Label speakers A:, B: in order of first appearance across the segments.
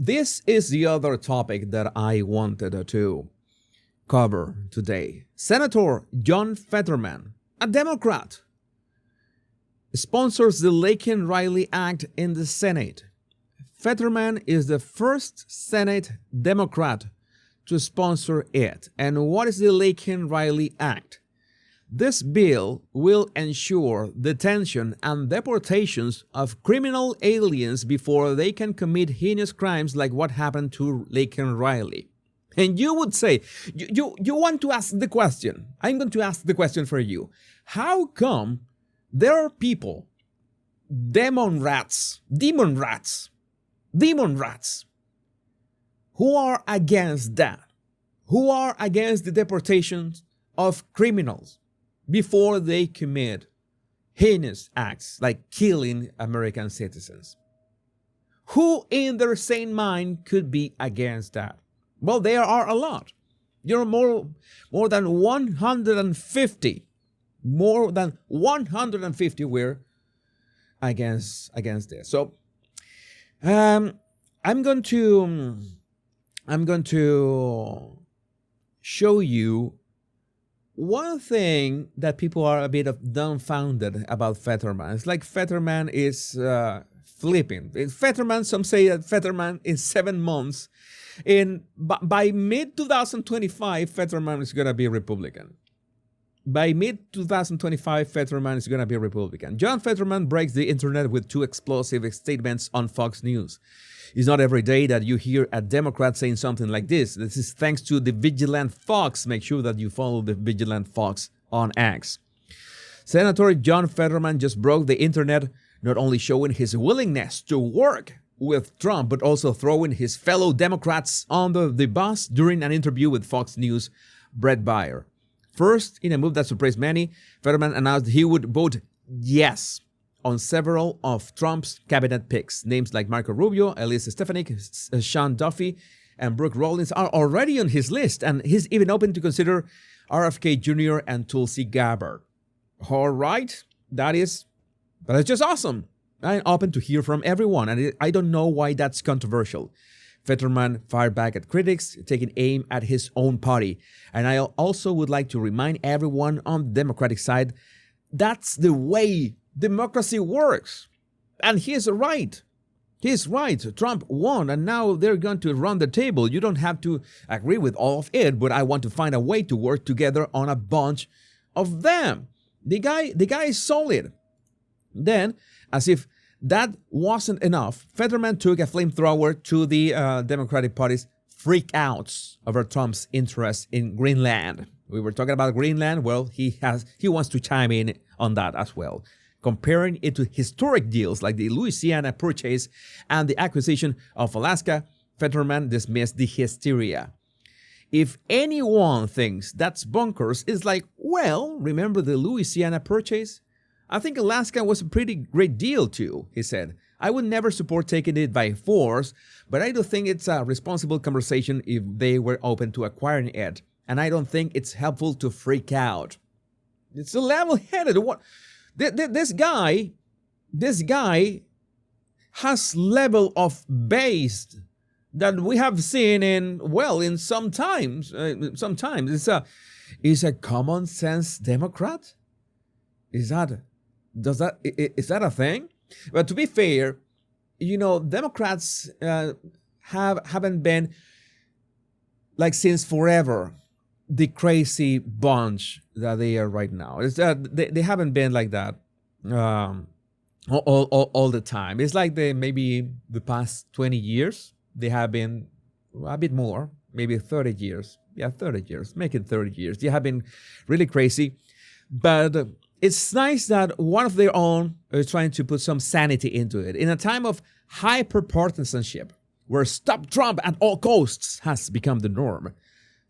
A: This is the other topic that I wanted to cover today. Senator John Fetterman, a Democrat, sponsors the Laken-Riley Act in the Senate. Fetterman is the first Senate Democrat to sponsor it. And what is the Laken-Riley Act? This bill will ensure detention and deportations of criminal aliens before they can commit heinous crimes like what happened to Laken-Riley. And you would say, you want to ask the question. I'm going to ask the question for you. How come there are people, demon rats, who are against that, who are against the deportations of criminals before they commit heinous acts like killing American citizens? Who in their sane mind could be against that? Well, there are a lot. There are more than 150. More than 150 were against this. So I'm going to show you one thing that people are a bit of dumbfounded about Fetterman. It's like Fetterman is flipping. Fetterman, some say that Fetterman in 7 months, by mid-2025, Fetterman is going to be a Republican. By mid-2025, Fetterman is going to be a Republican. John Fetterman breaks the internet with 2 explosive statements on Fox News. It's not every day that you hear a Democrat saying something like this. This is thanks to the Vigilant Fox. Make sure that you follow the Vigilant Fox on X. Senator John Fetterman just broke the internet, not only showing his willingness to work with Trump, but also throwing his fellow Democrats under the bus during an interview with Fox News' Brett Baier. First, in a move that surprised many, Fetterman announced he would vote yes on several of Trump's cabinet picks. Names like Marco Rubio, Elise Stefanik, Sean Duffy, and Brooke Rollins are already on his list, and he's even open to consider RFK Jr. and Tulsi Gabbard. All right, that's just awesome. I'm open to hear from everyone, and I don't know why that's controversial. Fetterman fired back at critics, taking aim at his own party. And I also would like to remind everyone on the Democratic side, that's the way democracy works. And he's right. He's right. Trump won, and now they're going to run the table. You don't have to agree with all of it, but I want to find a way to work together on a bunch of them. The guy is solid. Then, as if that wasn't enough, Fetterman took a flamethrower to the Democratic Party's freakouts over Trump's interest in Greenland. We were talking about Greenland. Well, he wants to chime in on that as well, comparing it to historic deals like the Louisiana Purchase and the acquisition of Alaska. Fetterman dismissed the hysteria. If anyone thinks that's bonkers, it's like, well, remember the Louisiana Purchase? I think Alaska was a pretty great deal too, he said. I would never support taking it by force, but I do think it's a responsible conversation if they were open to acquiring it. And I don't think it's helpful to freak out. It's a level-headed. What? This guy has level of base that we have seen in some times. Sometimes is a common sense Democrat. Is that a thing? But to be fair, Democrats haven't been like since forever the crazy bunch that they are right now. It's they haven't been like that all the time. It's like maybe the past 20 years they have been a bit more, maybe 30 years. Yeah, 30 years. Make it 30 years. They have been really crazy, but it's nice that one of their own is trying to put some sanity into it. In a time of hyper-partisanship, where stop Trump at all costs has become the norm,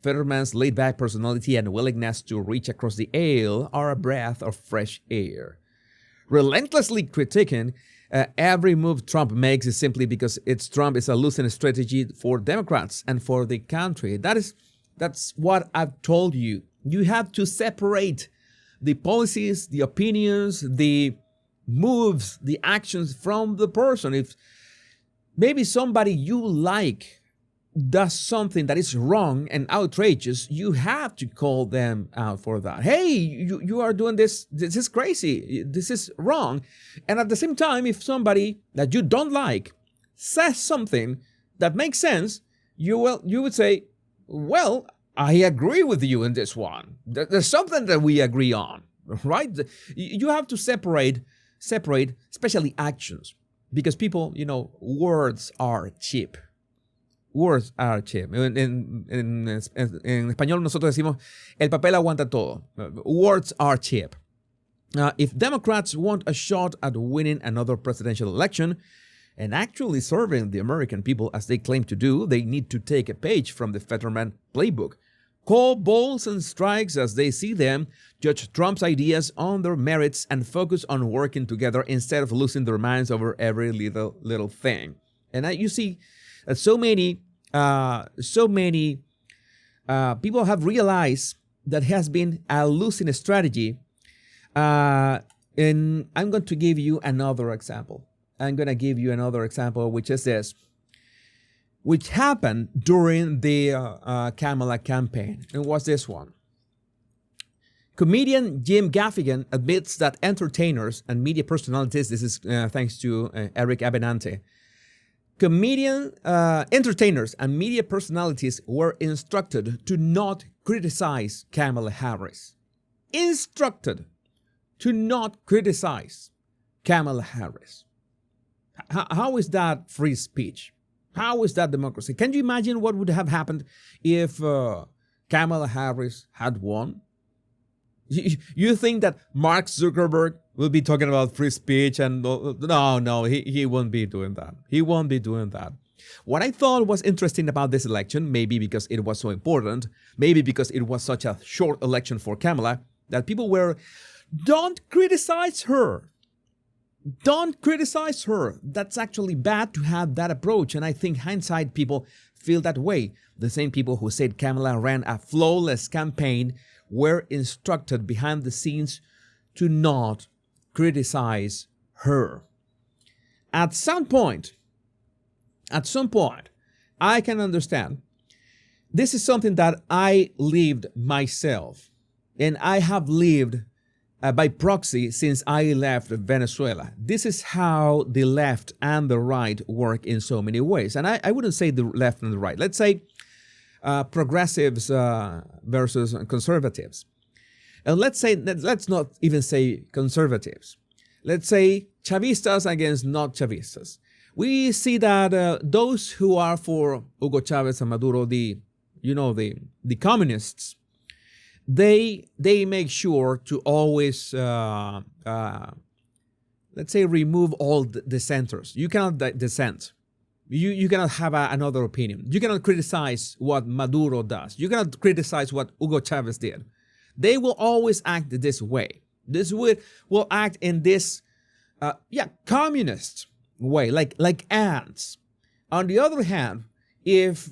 A: Fetterman's laid-back personality and willingness to reach across the aisle are a breath of fresh air. Relentlessly critiquing every move Trump makes is simply because Trump is a losing strategy for Democrats and for the country. That's what I've told you. You have to separate the policies, the opinions, the moves, the actions from the person. If maybe somebody you like does something that is wrong and outrageous, you have to call them out for that. Hey, you are doing this. This is crazy. This is wrong. And at the same time, if somebody that you don't like says something that makes sense, you would say, well, I agree with you in this one. There's something that we agree on, right? You have to separate, especially actions, because people, words are cheap. Words are cheap. En español nosotros decimos, el papel aguanta todo. Words are cheap. If Democrats want a shot at winning another presidential election and actually serving the American people as they claim to do, they need to take a page from the Fetterman playbook. Call balls and strikes as they see them, judge Trump's ideas on their merits, and focus on working together instead of losing their minds over every little thing. And you see, so many people have realized that has been a losing strategy. And I'm going to give you another example. Which is this, which happened during the Kamala campaign. And what's this one? Comedian Jim Gaffigan admits that entertainers and media personalities, this is thanks to Eric Abenante, entertainers and media personalities were instructed to not criticize Kamala Harris. Instructed to not criticize Kamala Harris. How is that free speech? How is that democracy? Can you imagine what would have happened if Kamala Harris had won? You think that Mark Zuckerberg will be talking about free speech? And no, he won't be doing that. He won't be doing that. What I thought was interesting about this election, maybe because it was so important, maybe because it was such a short election for Kamala, that people were, don't criticize her. Don't criticize her. That's actually bad to have that approach. And I think hindsight people feel that way. The same people who said Kamala ran a flawless campaign were instructed behind the scenes to not criticize her. At some point, I can understand. This is something that I lived myself, and I have lived by proxy since I left Venezuela. This is how the left and the right work in so many ways. And I wouldn't say the left and the right. Let's say progressives versus conservatives. And let's not even say conservatives. Let's say Chavistas against not Chavistas. We see that those who are for Hugo Chavez and Maduro, the communists, they make sure to always, let's say, remove all dissenters. You cannot dissent. You cannot have another opinion. You cannot criticize what Maduro does. You cannot criticize what Hugo Chavez did. They will always act this way. This will act in this, communist way, like ants. On the other hand, if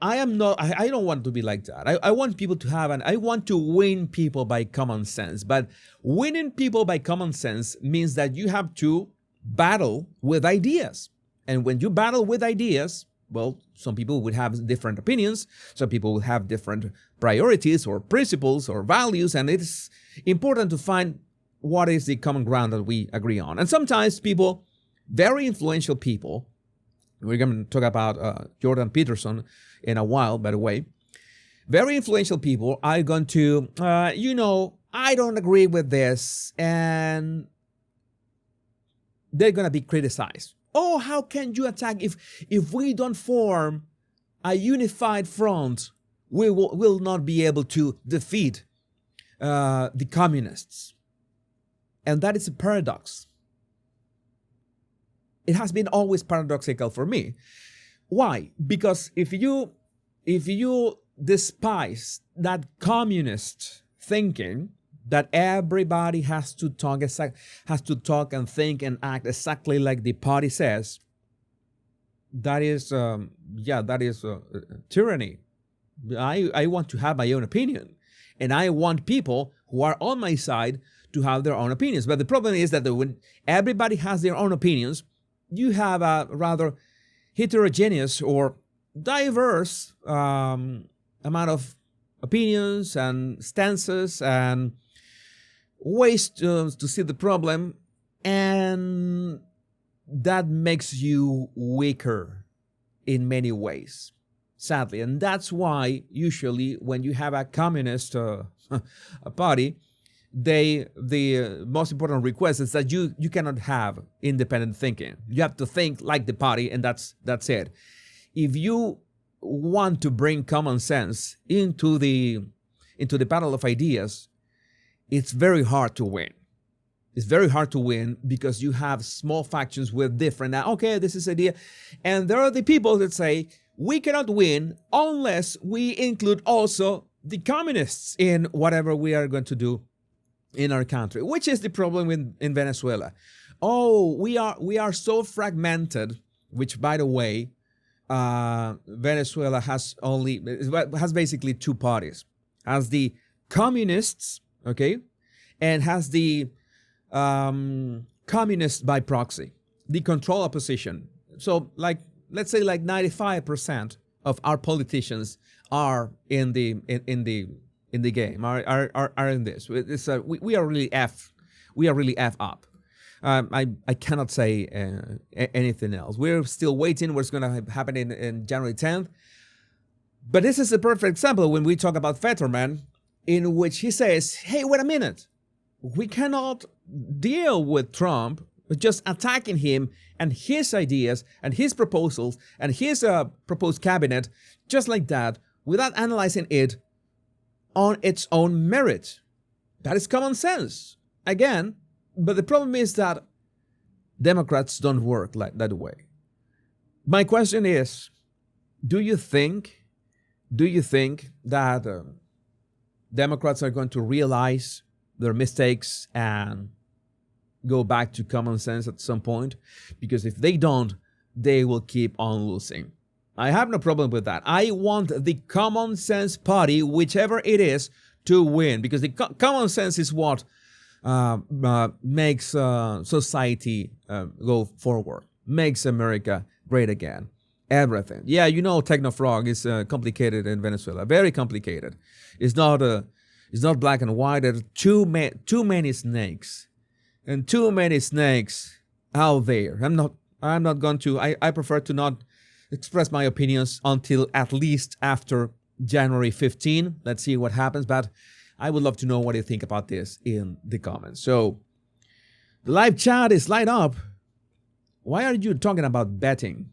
A: I don't want to be like that. I want people to I want to win people by common sense. But winning people by common sense means that you have to battle with ideas. And when you battle with ideas, well, some people would have different opinions. Some people will have different priorities or principles or values. And it's important to find what is the common ground that we agree on. And sometimes people, very influential people, we're going to talk about Jordan Peterson in a while, by the way. Very influential people are going to, I don't agree with this, and they're going to be criticized. Oh, how can you attack if we don't form a unified front? We will not be able to defeat the communists. And that is a paradox. It has been always paradoxical for me. Why? Because if you despise that communist thinking that everybody has to talk and think and act exactly like the party says, that is tyranny. I want to have my own opinion, and I want people who are on my side to have their own opinions. But the problem is that when everybody has their own opinions, you have a rather heterogeneous or diverse amount of opinions and stances and ways to see the problem, and that makes you weaker in many ways, sadly. And that's why usually when you have a communist a party, the most important request is that you cannot have independent thinking. You have to think like the party, and that's it. If you want to bring common sense into the battle of ideas, it's very hard to win. It's very hard to win because you have small factions with different, okay, this is idea. And there are the people that say, we cannot win unless we include also the communists in whatever we are going to do in our country, which is the problem in Venezuela. Oh, we are so fragmented, which, by the way, Venezuela has basically two parties. Has the communists, okay, and has the communists by proxy, the control opposition. So, let's say 95% of our politicians are in the game, are in this. We are really F up. I cannot say anything else. We're still waiting what's going to happen in January 10th. But this is a perfect example when we talk about Fetterman, in which he says, hey, wait a minute. We cannot deal with Trump just attacking him and his ideas and his proposals and his proposed cabinet just like that without analyzing it on its own merit. That is common sense. Again, but the problem is that Democrats don't work like that way. My question is, do you think that Democrats are going to realize their mistakes and go back to common sense at some point? Because if they don't, they will keep on losing. I have no problem with that. I want the common sense party, whichever it is, to win, because the common sense is what makes society go forward, makes America great again. Everything. Yeah, Technofrog is complicated in Venezuela, very complicated. It's not black and white. There are too many snakes, and too many snakes out there. I'm not going to. I prefer to not express my opinions until at least after January 15. Let's see what happens. But I would love to know what you think about this in the comments. So the live chat is light up. Why are you talking about betting?